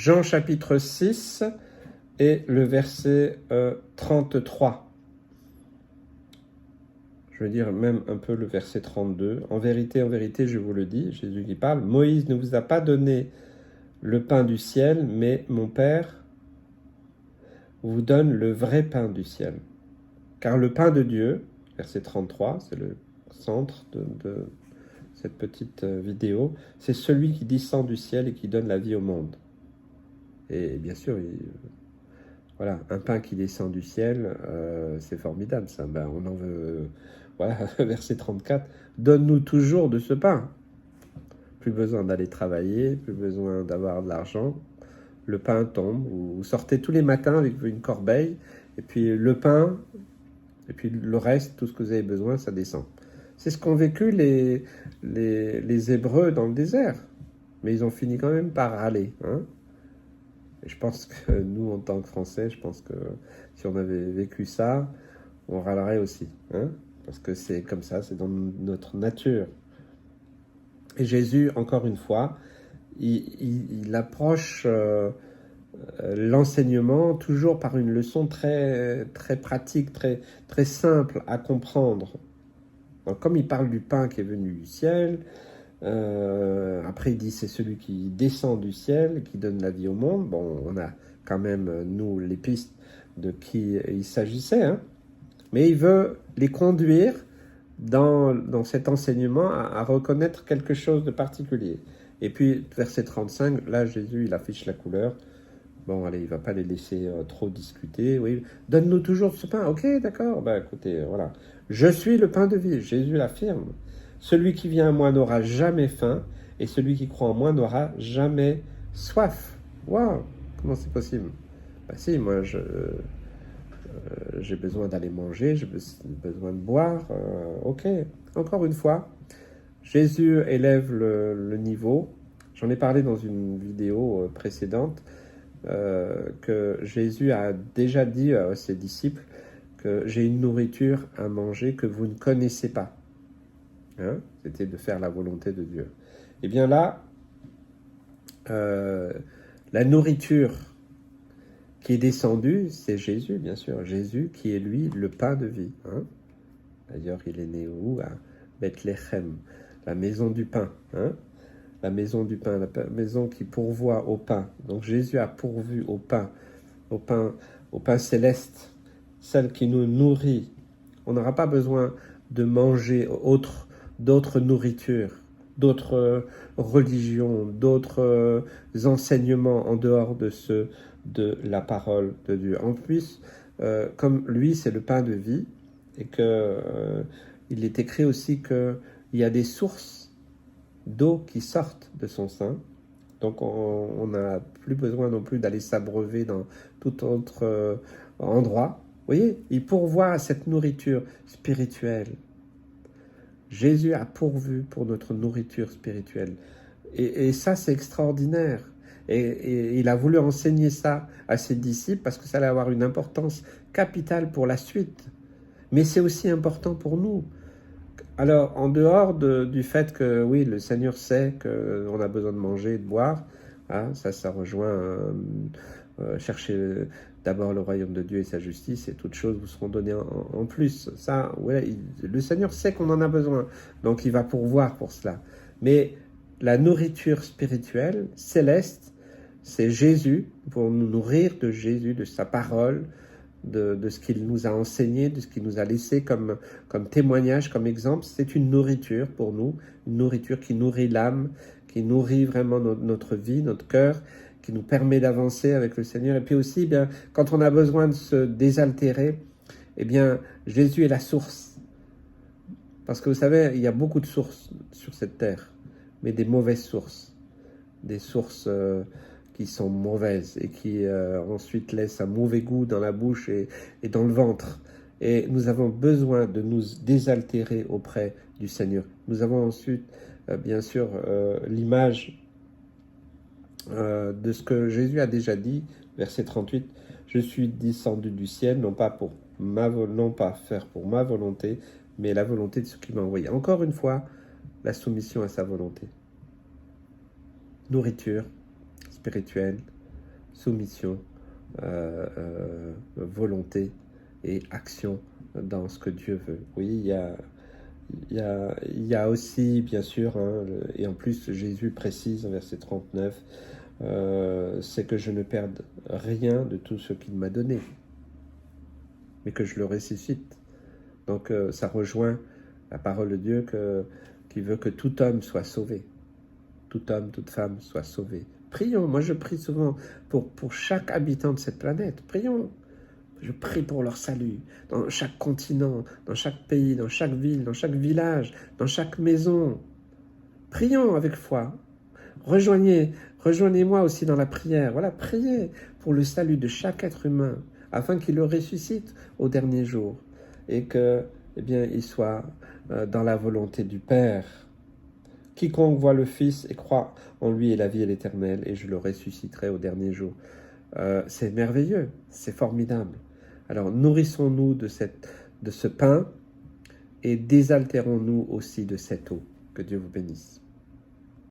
Jean chapitre 6 et le verset 33. Je veux dire même un peu le verset 32. En vérité, je vous le dis, Jésus qui parle, Moïse ne vous a pas donné le pain du ciel, mais mon Père vous donne le vrai pain du ciel. Car le pain de Dieu, verset 33, c'est le centre de cette petite vidéo, c'est celui qui descend du ciel et qui donne la vie au monde. Et bien sûr, voilà, un pain qui descend du ciel, c'est formidable ça. Ben, on en veut, voilà, verset 34, donne-nous toujours de ce pain. Plus besoin d'aller travailler, plus besoin d'avoir de l'argent. Le pain tombe, vous sortez tous les matins avec une corbeille, et puis le pain, et puis le reste, tout ce que vous avez besoin, ça descend. C'est ce qu'ont vécu les Hébreux dans le désert. Mais ils ont fini quand même par râler. Hein. Et je pense que nous, en tant que Français, je pense que si on avait vécu ça, on râlerait aussi. Hein. Parce que c'est comme ça, c'est dans notre nature. Et Jésus, encore une fois, il approche l'enseignement toujours par une leçon très, très pratique, très, très simple à comprendre. Donc, comme il parle du pain qui est venu du ciel, après il dit c'est celui qui descend du ciel, qui donne la vie au monde. Bon, on a quand même, nous, les pistes de qui il s'agissait, hein. Mais il veut les conduire dans cet enseignement à reconnaître quelque chose de particulier. Et puis, verset 35, là, Jésus, il affiche la couleur. Bon, allez, il ne va pas les laisser trop discuter. Oui, donne-nous toujours ce pain. Ok, d'accord. Ben, écoutez, voilà. Je suis le pain de vie. Jésus l'affirme. Celui qui vient à moi n'aura jamais faim, et celui qui croit en moi n'aura jamais soif. Waouh, comment c'est possible? Ben si, moi, j'ai besoin d'aller manger, j'ai besoin de boire. Ok, encore une fois, Jésus élève le niveau. J'en ai parlé dans une vidéo précédente. Que Jésus a déjà dit à ses disciples que j'ai une nourriture à manger que vous ne connaissez pas. Hein? C'était de faire la volonté de Dieu. Et bien là, la nourriture qui est descendue, c'est Jésus, bien sûr. Jésus qui est lui le pain de vie. Hein? D'ailleurs, il est né où? À Bethléem, la maison du pain. Hein? La maison du pain, la maison qui pourvoit au pain. Donc Jésus a pourvu au pain céleste, celle qui nous nourrit. On n'aura pas besoin de manger d'autres nourritures, d'autres religions, d'autres enseignements en dehors de ceux de la parole de Dieu. En plus, comme lui, c'est le pain de vie, et il est écrit aussi qu'il y a des sources d'eau qui sortent de son sein. Donc on n'a plus besoin non plus d'aller s'abreuver dans tout autre endroit. Vous voyez, il pourvoit à cette nourriture spirituelle. Jésus a pourvu pour notre nourriture spirituelle. Et ça, c'est extraordinaire. Et il a voulu enseigner ça à ses disciples parce que ça allait avoir une importance capitale pour la suite. Mais c'est aussi important pour nous. Alors, en dehors du fait que, oui, le Seigneur sait qu'on a besoin de manger et de boire, hein, ça rejoint chercher d'abord le royaume de Dieu et sa justice, et toutes choses vous seront données en plus. Ça, ouais, le Seigneur sait qu'on en a besoin, donc il va pourvoir pour cela. Mais la nourriture spirituelle, céleste, c'est Jésus, pour nous nourrir de Jésus, de sa parole, de ce qu'il nous a enseigné, de ce qu'il nous a laissé comme témoignage, comme exemple. C'est une nourriture pour nous, une nourriture qui nourrit l'âme, qui nourrit vraiment notre vie, notre cœur, qui nous permet d'avancer avec le Seigneur. Et puis aussi, eh bien, quand on a besoin de se désaltérer, eh bien, Jésus est la source. Parce que vous savez, il y a beaucoup de sources sur cette terre, mais des mauvaises sources, des sources qui sont mauvaises et qui ensuite laissent un mauvais goût dans la bouche et dans le ventre. Et nous avons besoin de nous désaltérer auprès du Seigneur. Nous avons ensuite, bien sûr, l'image de ce que Jésus a déjà dit, verset 38, « Je suis descendu du ciel, non pas faire pour ma volonté, mais la volonté de ce qui m'a envoyé. » Encore une fois, la soumission à sa volonté. Nourriture spirituelle, soumission, volonté et action dans ce que Dieu veut. Oui, il y a aussi, bien sûr, hein, et en plus Jésus précise en verset 39, c'est que je ne perde rien de tout ce qu'il m'a donné, mais que je le ressuscite. Donc ça rejoint la parole de Dieu qui veut que tout homme soit sauvé, tout homme, toute femme soit sauvé. Prions, moi je prie souvent pour chaque habitant de cette planète, prions. Je prie pour leur salut, dans chaque continent, dans chaque pays, dans chaque ville, dans chaque village, dans chaque maison. Prions avec foi. Rejoignez-moi aussi dans la prière. Voilà, priez pour le salut de chaque être humain, afin qu'il le ressuscite au dernier jour, et que, eh bien, il soit dans la volonté du Père. Quiconque voit le Fils et croit en lui est la vie et l'éternel, et je le ressusciterai au dernier jour. C'est merveilleux, c'est formidable. Alors nourrissons-nous de ce pain et désaltérons-nous aussi de cette eau. Que Dieu vous bénisse.